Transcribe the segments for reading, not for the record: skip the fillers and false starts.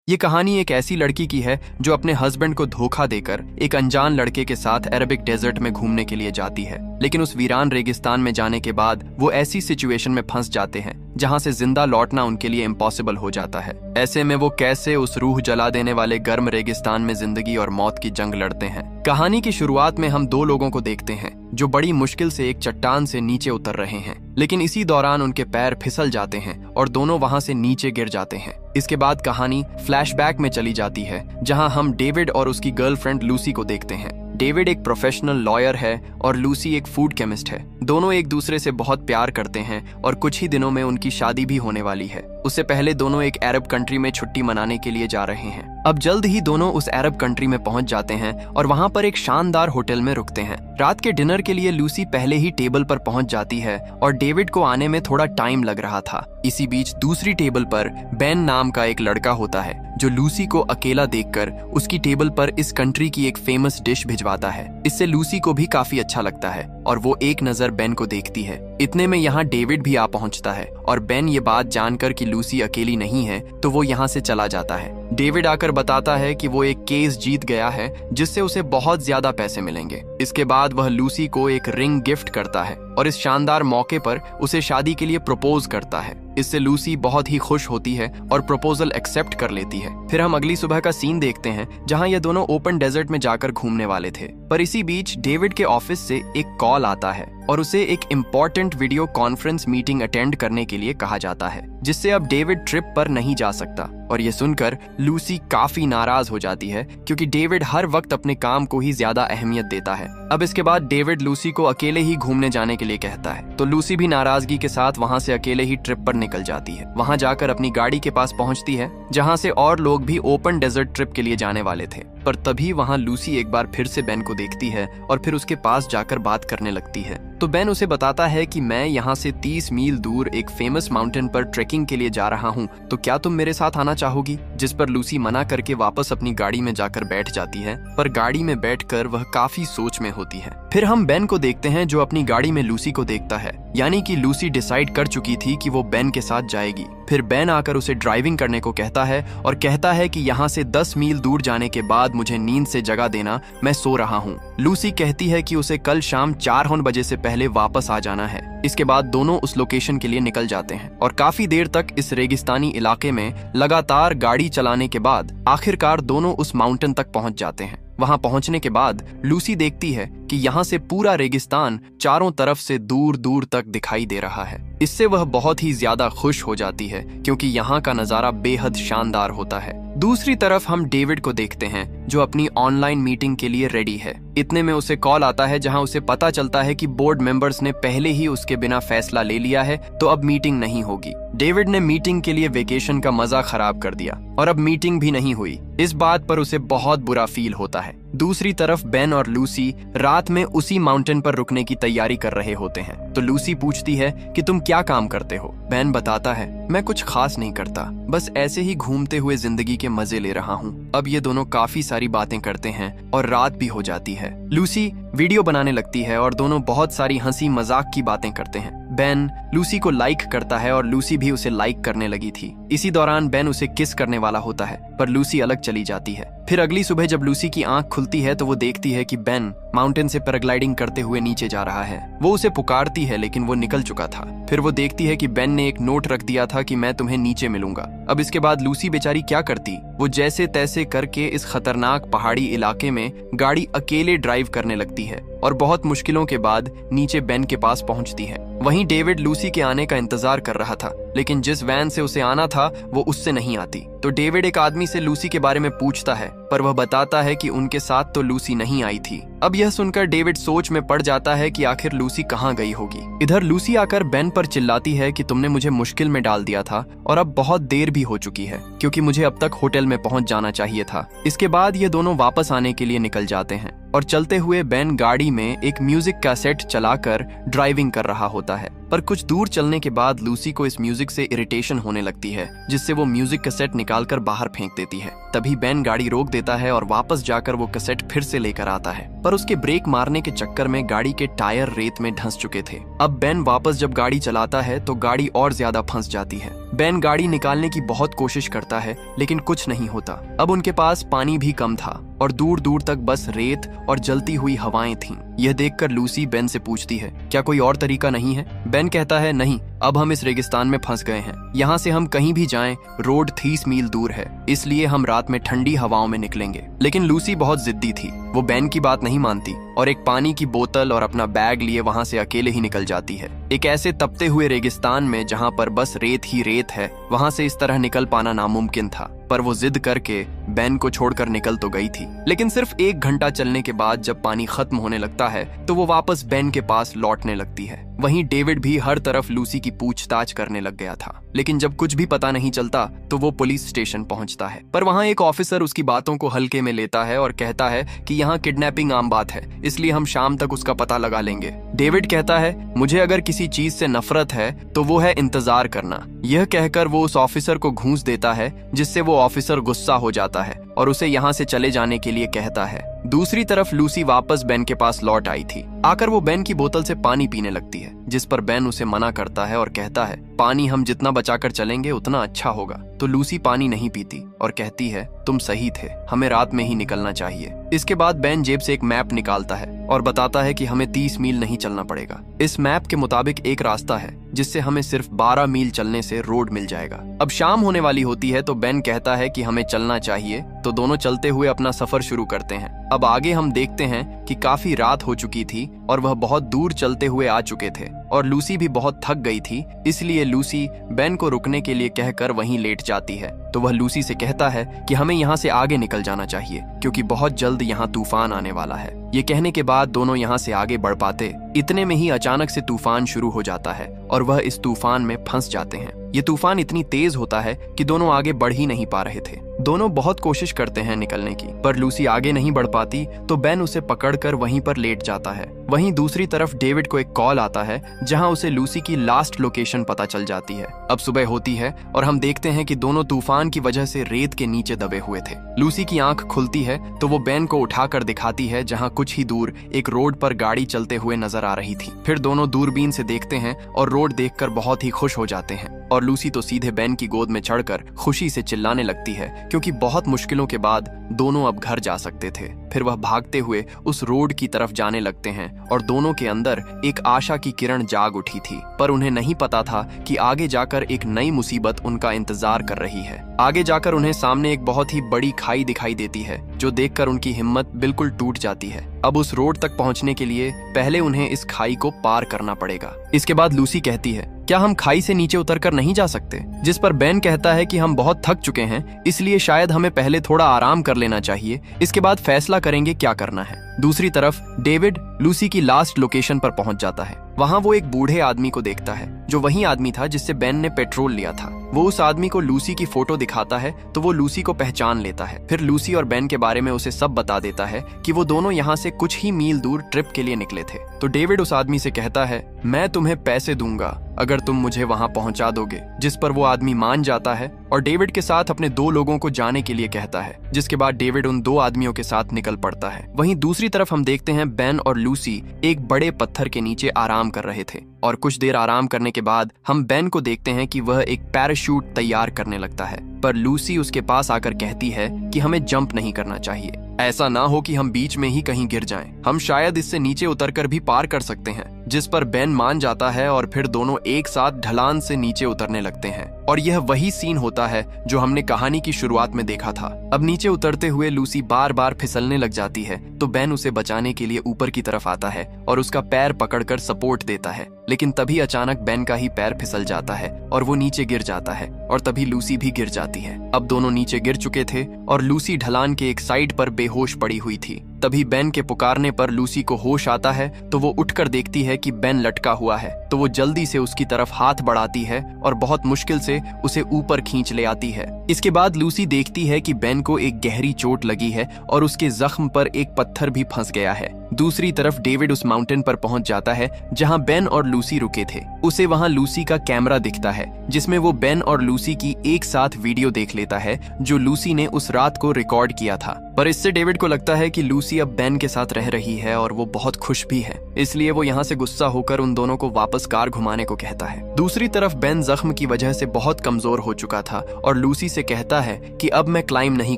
ये कहानी एक ऐसी लड़की की है जो अपने हस्बैंड को धोखा देकर एक अनजान लड़के के साथ अरबिक डेजर्ट में घूमने के लिए जाती है, लेकिन उस वीरान रेगिस्तान में जाने के बाद वो ऐसी सिचुएशन में फंस जाते हैं जहां से जिंदा लौटना उनके लिए इम्पॉसिबल हो जाता है। ऐसे में वो कैसे उस रूह जला देने वाले गर्म रेगिस्तान में जिंदगी और मौत की जंग लड़ते हैं। कहानी की शुरुआत में हम दो लोगों को देखते हैं जो बड़ी मुश्किल से एक चट्टान से नीचे उतर रहे हैं, लेकिन इसी दौरान उनके पैर फिसल जाते हैं और दोनों वहां से नीचे गिर जाते हैं। इसके बाद कहानी फ्लैशबैक में चली जाती है जहां हम डेविड और उसकी गर्लफ्रेंड लूसी को देखते हैं। डेविड एक प्रोफेशनल लॉयर है और लूसी एक फूड केमिस्ट है। दोनों एक दूसरे से बहुत प्यार करते हैं और कुछ ही दिनों में उनकी शादी भी होने वाली है। उससे पहले दोनों एक अरब कंट्री में छुट्टी मनाने के लिए जा रहे हैं। अब जल्द ही दोनों उस अरब कंट्री में पहुंच जाते हैं और वहां पर एक शानदार होटल में रुकते हैं। रात के डिनर के लिए लूसी पहले ही टेबल पर पहुंच जाती है और डेविड को आने में थोड़ा टाइम लग रहा था। इसी बीच दूसरी टेबल पर बेन नाम का एक लड़का होता है जो लूसी को अकेला देखकर उसकी टेबल पर इस कंट्री की एक फेमस डिश भिजवाता है। इससे लूसी को भी काफी अच्छा लगता है और वो एक नजर बेन को देखती है। इतने में यहाँ डेविड भी आ पहुंचता है और बेन ये बात जानकर कि लूसी अकेली नहीं है तो वो यहाँ से चला जाता है। डेविड आकर बताता है कि वो एक केस जीत गया है जिससे उसे बहुत ज्यादा पैसे मिलेंगे। इसके बाद वह लूसी को एक रिंग गिफ्ट करता है और इस शानदार मौके पर उसे शादी के लिए प्रपोज करता है। इससे लूसी बहुत ही खुश होती है और प्रपोजल एक्सेप्ट कर लेती है। फिर हम अगली सुबह का सीन देखते हैं जहां ये दोनों ओपन डेजर्ट में जाकर घूमने वाले थे, पर इसी बीच डेविड के ऑफिस से एक कॉल आता है और उसे एक important video conference meeting attend करने के लिए कहा जाता है, जिससे अब डेविड ट्रिप पर नहीं जा सकता। और ये सुनकर लूसी काफी नाराज हो जाती है क्योंकि डेविड हर वक्त अपने काम को ही ज्यादा अहमियत देता है। अब इसके बाद डेविड लूसी को अकेले ही घूमने जाने के लिए कहता है, तो लूसी भी नाराजगी के साथ वहां से अकेले ही ट्रिप पर निकल जाती है। वहां जाकर अपनी गाड़ी के पास पहुंचती है जहां से और लोग भी ओपन डेजर्ट ट्रिप के लिए जाने वाले थे, पर तभी वहां लूसी एक बार फिर से बेन को देखती है और फिर उसके पास जाकर बात करने लगती है। तो बेन उसे बताता है कि मैं यहाँ से 30 मील दूर एक फेमस माउंटेन पर ट्रेकिंग के लिए जा रहा हूँ, तो क्या तुम मेरे साथ आना चाहोगी? जिस पर लूसी मना करके वापस अपनी गाड़ी में जाकर बैठ जाती है, पर गाड़ी में बैठकर वह काफी सोच में होती है। फिर हम बेन को देखते हैं जो अपनी गाड़ी में लूसी को देखता है, यानी कि लूसी डिसाइड कर चुकी थी कि वो बेन के साथ जाएगी। फिर बेन आकर उसे ड्राइविंग करने को कहता है और कहता है कि यहाँ से 10 मील दूर जाने के बाद मुझे नींद से जगा देना, मैं सो रहा हूँ। लूसी कहती है कि उसे कल शाम 4 बजे से पहले वापस आ जाना है। इसके बाद दोनों उस लोकेशन के लिए निकल जाते हैं और काफी देर तक इस रेगिस्तानी इलाके में लगातार गाड़ी चलाने के बाद आखिरकार दोनों उस माउंटेन तक पहुंच जाते हैं। वहां पहुंचने के बाद लूसी देखती है कि यहाँ से पूरा रेगिस्तान चारों तरफ से दूर दूर तक दिखाई दे रहा है। इससे वह बहुत ही ज्यादा खुश हो जाती है क्योंकि यहाँ का नजारा बेहद शानदार होता है। दूसरी तरफ हम डेविड को देखते हैं जो अपनी ऑनलाइन मीटिंग के लिए रेडी है। इतने में उसे कॉल आता है जहां उसे पता चलता है कि बोर्ड मेंबर्स ने पहले ही उसके बिना फैसला ले लिया है, तो अब मीटिंग नहीं होगी। डेविड ने मीटिंग के लिए वेकेशन का मजा खराब कर दिया और अब मीटिंग भी नहीं हुई। इस बात पर उसे बहुत बुरा फील होता है। दूसरी तरफ बेन और लूसी रात में उसी माउंटेन पर रुकने की तैयारी कर रहे होते हैं। तो लूसी पूछती है कि तुम क्या काम करते हो? बेन बताता है, मैं कुछ खास नहीं करता, बस ऐसे ही घूमते हुए जिंदगी के मजे ले रहा हूँ। अब ये दोनों काफी सारी बातें करते हैं और रात भी हो जाती है। लूसी वीडियो बनाने लगती है और दोनों बहुत सारी हंसी मजाक की बातें करते हैं। बेन लूसी को लाइक करता है और लूसी भी उसे लाइक करने लगी थी। इसी दौरान बेन उसे किस करने वाला होता है, पर लूसी अलग चली जाती है। फिर अगली सुबह जब लूसी की आंख खुलती है तो वो देखती है कि बेन माउंटेन से पैराग्लाइडिंग करते हुए नीचे जा रहा है। वो उसे पुकारती है लेकिन वो निकल चुका था। फिर वो देखती है कि बेन ने एक नोट रख दिया था कि मैं तुम्हें नीचे मिलूंगा। अब इसके बाद लूसी बेचारी क्या करती, वो जैसे तैसे करके इस खतरनाक पहाड़ी इलाके में गाड़ी अकेले ड्राइव करने लगती है और बहुत मुश्किलों के बाद नीचे बेन के पास पहुंचती है। वहीं डेविड लूसी के आने का इंतजार कर रहा था, लेकिन जिस वैन से उसे आना था वो उससे नहीं आती। तो डेविड एक आदमी से लूसी के बारे में पूछता है, पर वह बताता है कि उनके साथ तो लूसी नहीं आई थी। अब यह सुनकर डेविड सोच में पड़ जाता है कि आखिर लूसी कहाँ गई होगी। इधर लूसी आकर बेन पर चिल्लाती है कि तुमने मुझे मुश्किल में डाल दिया था और अब बहुत देर भी हो चुकी है क्योंकि मुझे अब तक होटल में पहुंच जाना चाहिए था। इसके बाद ये दोनों वापस आने के लिए निकल जाते हैं और चलते हुए बेन गाड़ी में एक म्यूजिक कैसेट चलाकर ड्राइविंग कर रहा होता है। पर कुछ दूर चलने के बाद लूसी को इस म्यूजिक से इरिटेशन होने लगती है, जिससे वो म्यूजिक कैसेट निकालकर बाहर फेंक देती है। तभी बेन गाड़ी रोक देता है और वापस जाकर वो कैसेट फिर से लेकर आता है, पर उसके ब्रेक मारने के चक्कर में गाड़ी के टायर रेत में धंस चुके थे। अब बेन वापस जब गाड़ी चलाता है तो गाड़ी और ज्यादा फंस जाती है। बेन गाड़ी निकालने की बहुत कोशिश करता है लेकिन कुछ नहीं होता। अब उनके पास पानी भी कम था और दूर दूर तक बस रेत और जलती हुई हवाएं थीं। यह देखकर लूसी बेन से पूछती है, क्या कोई और तरीका नहीं है? बेन कहता है, नहीं, अब हम इस रेगिस्तान में फंस गए हैं। यहाँ से हम कहीं भी जाएं, रोड 30 मील दूर है, इसलिए हम रात में ठंडी हवाओं में निकलेंगे। लेकिन लूसी बहुत जिद्दी थी, वो बेन की बात नहीं मानती और एक पानी की बोतल और अपना बैग लिए वहां से अकेले ही निकल जाती है। एक ऐसे तपते हुए रेगिस्तान में जहां पर बस रेत ही रेत है, वहां से इस तरह निकल पाना नामुमकिन था, पर वो जिद करके बेन को छोड़कर निकल तो गई थी। लेकिन सिर्फ 1 घंटा चलने के बाद जब पानी खत्म होने लगता है तो वो वापस बेन के पास लौटने लगती है। वहीं डेविड भी हर तरफ लूसी की पूछताछ करने लग गया था, लेकिन जब कुछ भी पता नहीं चलता तो वो पुलिस स्टेशन पहुंचता है। पर वहां एक ऑफिसर उसकी बातों को हल्के में लेता है और कहता है कि यहाँ किडनैपिंग आम बात है, इसलिए हम शाम तक उसका पता लगा लेंगे। डेविड कहता है, मुझे अगर किसी चीज से नफरत है तो वो है इंतजार करना। यह कहकर वो उस ऑफिसर को घूंस देता है, जिससे वो ऑफिसर गुस्सा हो जाता है और उसे यहाँ से चले जाने के लिए कहता है। दूसरी तरफ लूसी वापस बेन के पास लौट आई थी। आकर वो बेन की बोतल से पानी पीने लगती है, जिस पर बेन उसे मना करता है और कहता है, पानी हम जितना बचाकर चलेंगे उतना अच्छा होगा। तो लूसी पानी नहीं पीती और कहती है, तुम सही थे, हमें रात में ही निकलना चाहिए। इसके बाद बेन जेब से एक मैप निकालता है और बताता है कि हमें 30 मील नहीं चलना पड़ेगा। इस मैप के मुताबिक एक रास्ता है जिससे हमें सिर्फ 12 मील चलने से रोड मिल जाएगा। अब शाम होने वाली होती है तो बेन कहता है कि हमें चलना चाहिए, तो दोनों चलते हुए अपना सफर शुरू करते हैं। अब आगे हम देखते हैं कि काफी रात हो चुकी थी और वह बहुत दूर चलते हुए आ चुके थे और लूसी भी बहुत थक गई थी, इसलिए लूसी बेन को रुकने के लिए कहकर वहीं लेट जाती है। तो वह लूसी से कहता है कि हमें यहाँ से आगे निकल जाना चाहिए क्योंकि बहुत जल्द यहाँ तूफान आने वाला है। ये कहने के बाद दोनों यहाँ से आगे बढ़ पाते, इतने में ही अचानक से तूफान शुरू हो जाता है और वह इस तूफान में फंस जाते हैं। ये तूफान इतनी तेज होता है कि दोनों आगे बढ़ ही नहीं पा रहे थे। दोनों बहुत कोशिश करते हैं निकलने की, पर लूसी आगे नहीं बढ़ पाती तो बेन उसे पकड़कर वहीं पर लेट जाता है। वहीं दूसरी तरफ डेविड को एक कॉल आता है जहां उसे लूसी की लास्ट लोकेशन पता चल जाती है। अब सुबह होती है और हम देखते हैं कि दोनों तूफान की वजह से रेत के नीचे दबे हुए थे। लूसी की आंख खुलती है तो वो बेन को उठाकर दिखाती है जहां कुछ ही दूर एक रोड पर गाड़ी चलते हुए नजर आ रही थी। फिर दोनों दूरबीन से देखते हैं और रोड देखकर बहुत ही खुश हो जाते हैं और लूसी तो सीधे बेन की गोद में चढ़कर खुशी से चिल्लाने लगती है क्योंकि बहुत मुश्किलों के बाद दोनों अब घर जा सकते थे। फिर वह भागते हुए उस रोड की तरफ जाने लगते हैं और दोनों के अंदर एक आशा की किरण जाग उठी थी, पर उन्हें नहीं पता था कि आगे जाकर एक नई मुसीबत उनका इंतजार कर रही है। आगे जाकर उन्हें सामने एक बहुत ही बड़ी खाई दिखाई देती है जो देखकर उनकी हिम्मत बिल्कुल टूट जाती है। अब उस रोड तक पहुंचने के लिए पहले उन्हें इस खाई को पार करना पड़ेगा। इसके बाद लूसी कहती है, क्या हम खाई से नीचे उतरकर नहीं जा सकते? जिस पर बेन कहता है कि हम बहुत थक चुके हैं, इसलिए शायद हमें पहले थोड़ा आराम कर लेना चाहिए, इसके बाद फैसला करेंगे क्या करना है। दूसरी तरफ डेविड लूसी की लास्ट लोकेशन पर पहुंच जाता है। वहां वो एक बूढ़े आदमी को देखता है जो वही आदमी था जिससे बेन ने पेट्रोल लिया था। वो उस आदमी को लूसी की फोटो दिखाता है तो वो लूसी को पहचान लेता है। फिर लूसी और बेन के बारे में उसे सब बता देता है कि वो दोनों यहाँ से कुछ ही मील दूर ट्रिप के लिए निकले थे। तो डेविड उस आदमी से कहता है, मैं तुम्हें पैसे दूंगा अगर तुम मुझे वहां पहुंचा दोगे, जिस पर वो आदमी मान जाता है और डेविड के साथ अपने 2 लोगों को जाने के लिए कहता है, जिसके बाद डेविड उन 2 आदमियों के साथ निकल पड़ता है। वहीं दूसरी तरफ हम देखते हैं बेन और लूसी एक बड़े पत्थर के नीचे आराम कर रहे थे और कुछ देर आराम करने के बाद हम बेन को देखते हैं कि वह एक पैराशूट तैयार करने लगता है, पर लूसी उसके पास आकर कहती है कि हमें जंप नहीं करना चाहिए, ऐसा ना हो कि हम बीच में ही कहीं गिर जाएं। हम शायद इससे नीचे उतरकर भी पार कर सकते हैं, जिस पर बेन मान जाता है और फिर दोनों एक साथ ढलान से नीचे उतरने लगते हैं। और यह वही सीन होता है जो हमने कहानी की शुरुआत में देखा था। अब नीचे उतरते हुए लूसी बार बार फिसलने लग जाती है तो बेन उसे बचाने के लिए ऊपर की तरफ आता है और उसका पैर पकड़कर सपोर्ट देता है, लेकिन तभी अचानक बेन का ही पैर फिसल जाता है और वो नीचे गिर जाता है और तभी लूसी भी गिर जाती है। अब दोनों नीचे गिर चुके थे और लूसी ढलान के एक साइड पर बेहोश पड़ी हुई थी। तभी बेन के पुकारने पर लूसी को होश आता है तो वो उठकर देखती है कि बेन लटका हुआ है, तो वो जल्दी से उसकी तरफ हाथ बढ़ाती है और बहुत मुश्किल से उसे ऊपर खींच ले आती है। इसके बाद लूसी देखती है कि बेन को एक गहरी चोट लगी है और उसके जख्म पर एक पत्थर भी फंस गया है। दूसरी तरफ डेविड उस माउंटेन पर पहुंच जाता है जहां बेन और लूसी रुके थे। उसे वहां लूसी का कैमरा दिखता है जिसमें वो बेन और लूसी की एक साथ वीडियो देख लेता है जो लूसी ने उस रात को रिकॉर्ड किया था। पर इससे डेविड को लगता है कि लूसी अब बेन के साथ रह रही है और वो बहुत खुश भी है, इसलिए वो यहाँ से गुस्सा होकर उन दोनों को वापस कार घुमाने को कहता है। दूसरी तरफ बेन जख्म की वजह से बहुत कमजोर हो चुका था और लूसी से कहता है कि अब मैं क्लाइंब नहीं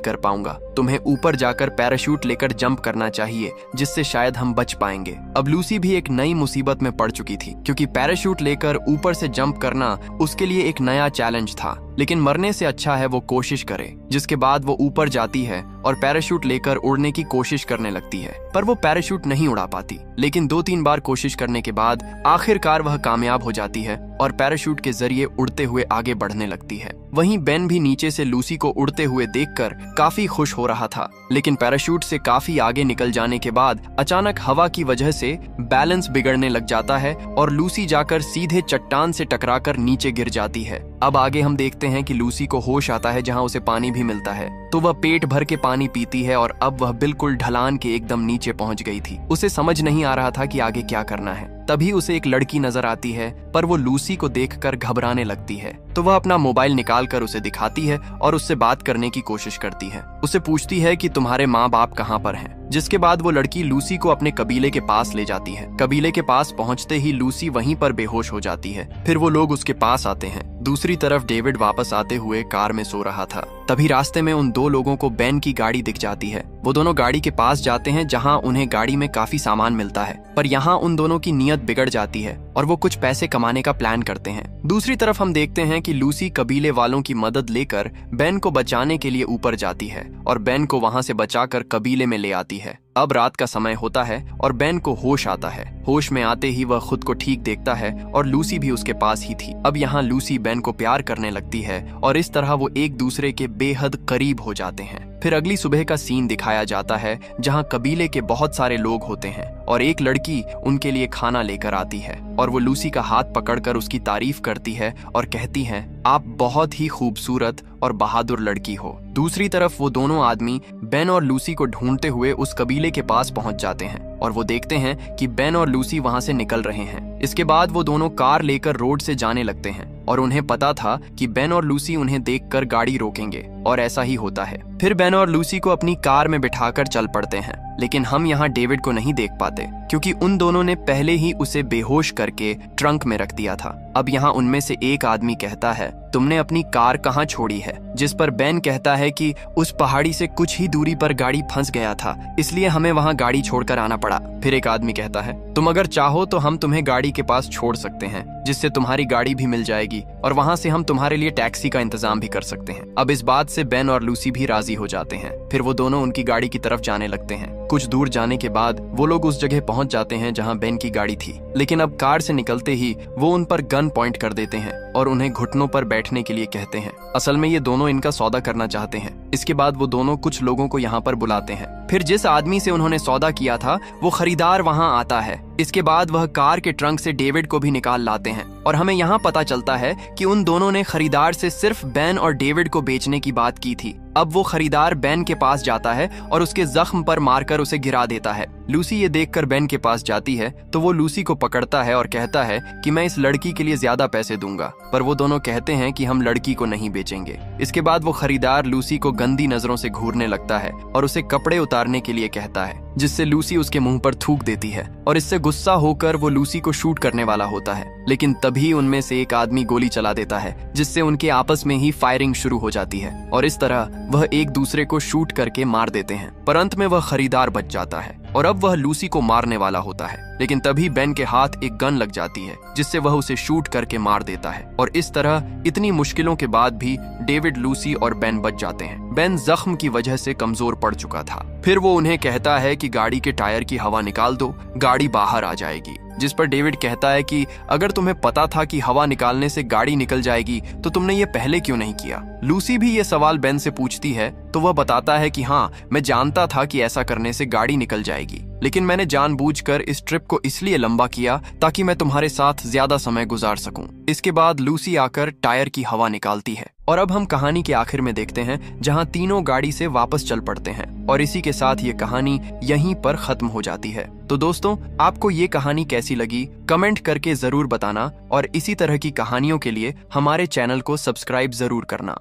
कर पाऊंगा, तुम्हें ऊपर जाकर पैराशूट लेकर जंप करना चाहिए, जिससे शायद हम बच पाएंगे। अब लूसी भी एक नई मुसीबत में पड़ चुकी थी, क्योंकि पैराशूट लेकर ऊपर से जंप करना उसके लिए एक नया चैलेंज था, लेकिन मरने से अच्छा है वो कोशिश करे। जिसके बाद वो ऊपर जाती है और पैराशूट लेकर उड़ने की कोशिश करने लगती है, पर वो पैराशूट नहीं उड़ा पाती। लेकिन 2-3 बार कोशिश करने के बाद आखिरकार वह कामयाब हो जाती है और पैराशूट के जरिए उड़ते हुए आगे बढ़ने लगती है। वहीं बेन भी नीचे से लूसी को उड़ते हुए देखकर काफी खुश हो रहा था, लेकिन पैराशूट से काफी आगे निकल जाने के बाद अचानक हवा की वजह से बैलेंस बिगड़ने लग जाता है और लूसी जाकर सीधे चट्टान से टकराकर नीचे गिर जाती है। अब आगे हम देखते हैं कि लूसी को होश आता है, जहां उसे पानी भी मिलता है, तो वह पेट भर के पानी पीती है और अब वह बिल्कुल ढलान के एकदम नीचे पहुंच गई थी। उसे समझ नहीं आ रहा था कि आगे क्या करना है। तभी उसे एक लड़की नजर आती है, पर वो लूसी को देखकर घबराने लगती है, तो वह अपना मोबाइल निकालकर उसे दिखाती है और उससे बात करने की कोशिश करती है। उसे पूछती है कि तुम्हारे माँ बाप कहाँ पर हैं। जिसके बाद वो लड़की लूसी को अपने कबीले के पास ले जाती है। कबीले के पास पहुंचते ही लूसी वहीं पर बेहोश हो जाती है। फिर वो लोग उसके पास आते हैं। दूसरी तरफ डेविड वापस आते हुए कार में सो रहा था। तभी रास्ते में उन 2 लोगों को बेन की गाड़ी दिख जाती है। वो दोनों गाड़ी के पास जाते हैं, जहां उन्हें गाड़ी में काफी सामान मिलता है, पर यहाँ उन दोनों की नीयत बिगड़ जाती है और वो कुछ पैसे कमाने का प्लान करते हैं। दूसरी तरफ हम देखते हैं कि लूसी कबीले वालों की मदद लेकर बेन को बचाने के लिए ऊपर जाती है और बेन को वहां से बचाकर कबीले में ले आती है। अब रात का समय होता है और बेन को होश आता है। होश में आते ही वह खुद को ठीक देखता है और लूसी भी उसके पास ही थी। अब यहाँ लूसी बेन को प्यार करने लगती है और इस तरह वो एक दूसरे के बेहद करीब हो जाते हैं। फिर अगली सुबह का सीन दिखाया जाता है, जहाँ कबीले के बहुत सारे लोग होते हैं और एक लड़की उनके लिए खाना लेकर आती है और वो लूसी का हाथ पकड़कर उसकी तारीफ करती है और कहती है, आप बहुत ही खूबसूरत और बहादुर लड़की हो। दूसरी तरफ वो दोनों आदमी बेन और लूसी को ढूंढते हुए उस कबीले के पास पहुंच जाते हैं और वो देखते हैं कि बेन और लूसी वहां से निकल रहे हैं। इसके बाद वो दोनों कार लेकर रोड से जाने लगते हैं और उन्हें पता था कि बेन और लूसी उन्हें देखकर गाड़ी रोकेंगे और ऐसा ही होता है। फिर बेन और लूसी को अपनी कार में बिठाकर चल पड़ते हैं, लेकिन हम यहाँ डेविड को नहीं देख पाते, क्योंकि उन दोनों ने पहले ही उसे बेहोश करके ट्रंक में रख दिया था। अब यहाँ उनमें से एक आदमी कहता है, तुमने अपनी कार कहाँ छोड़ी है? जिस पर बेन कहता है कि उस पहाड़ी से कुछ ही दूरी पर गाड़ी फंस गया था, इसलिए हमें वहाँ गाड़ी छोड़कर आना पड़ा। फिर एक आदमी कहता है, तुम अगर चाहो तो हम तुम्हें गाड़ी के पास छोड़ सकते हैं, जिससे तुम्हारी गाड़ी भी मिल जाएगी और वहाँ से हम तुम्हारे लिए टैक्सी का इंतजाम भी कर सकते हैं। अब इस बात से बेन और लूसी भी राजी हो जाते हैं। फिर वो दोनों उनकी गाड़ी की तरफ जाने लगते हैं। कुछ दूर जाने के बाद वो लोग उस जगह पहुंच जाते हैं जहां बेन की गाड़ी थी, लेकिन अब कार से निकलते ही वो उन पर गन पॉइंट कर देते हैं और उन्हें घुटनों पर बैठने के लिए कहते हैं। असल में ये दोनों इनका सौदा करना चाहते हैं। इसके बाद वो दोनों कुछ लोगों को यहाँ पर बुलाते हैं। फिर जिस आदमी से उन्होंने सौदा किया था वो खरीदार वहाँ आता है। इसके बाद वह कार के ट्रंक से डेविड को भी निकाल लाते हैं और हमें यहाँ पता चलता है कि उन दोनों ने खरीदार से सिर्फ बेन और डेविड को बेचने की बात की थी। अब वो खरीदार बेन के पास जाता है और उसके जख्म पर मारकर उसे गिरा देता है। लूसी ये देखकर बेन के पास जाती है तो वो लूसी को पकड़ता है और कहता है कि मैं इस लड़की के लिए ज्यादा पैसे दूंगा, पर वो दोनों कहते हैं कि हम लड़की को नहीं बेचेंगे। इसके बाद वो खरीदार लूसी को गंदी नजरों से घूरने लगता है और उसे कपड़े उतारने के लिए कहता है, जिससे लूसी उसके मुंह पर थूक देती है और इससे गुस्सा होकर वो लूसी को शूट करने वाला होता है, लेकिन तभी उनमें से एक आदमी गोली चला देता है, जिससे उनके आपस में ही फायरिंग शुरू हो जाती है और इस तरह वह एक दूसरे को शूट करके मार देते हैं। पर अंत में वह खरीदार बच जाता है और अब वह लूसी को मारने वाला होता है, लेकिन तभी बेन के हाथ एक गन लग जाती है, जिससे वह उसे शूट करके मार देता है और इस तरह इतनी मुश्किलों के बाद भी डेविड, लूसी और बेन बच जाते हैं। बेन जख्म की वजह से कमजोर पड़ चुका था। फिर वो उन्हें कहता है कि गाड़ी के टायर की हवा निकाल दो, गाड़ी बाहर आ जाएगी। जिस पर डेविड कहता है कि अगर तुम्हें पता था कि हवा निकालने से गाड़ी निकल जाएगी तो तुमने ये पहले क्यों नहीं किया? लूसी भी ये सवाल बेन से पूछती है तो वह बताता है कि हाँ, मैं जानता था कि ऐसा करने से गाड़ी निकल जाएगी, लेकिन मैंने जानबूझकर इस ट्रिप को इसलिए लंबा किया ताकि मैं तुम्हारे साथ ज्यादा समय गुजार सकूं। इसके बाद लूसी आकर टायर की हवा निकालती है और अब हम कहानी के आखिर में देखते हैं, जहां तीनों गाड़ी से वापस चल पड़ते हैं और इसी के साथ ये कहानी यहीं पर खत्म हो जाती है। तो दोस्तों, आपको ये कहानी कैसी लगी कमेंट करके जरूर बताना और इसी तरह की कहानियों के लिए हमारे चैनल को सब्सक्राइब जरूर करना।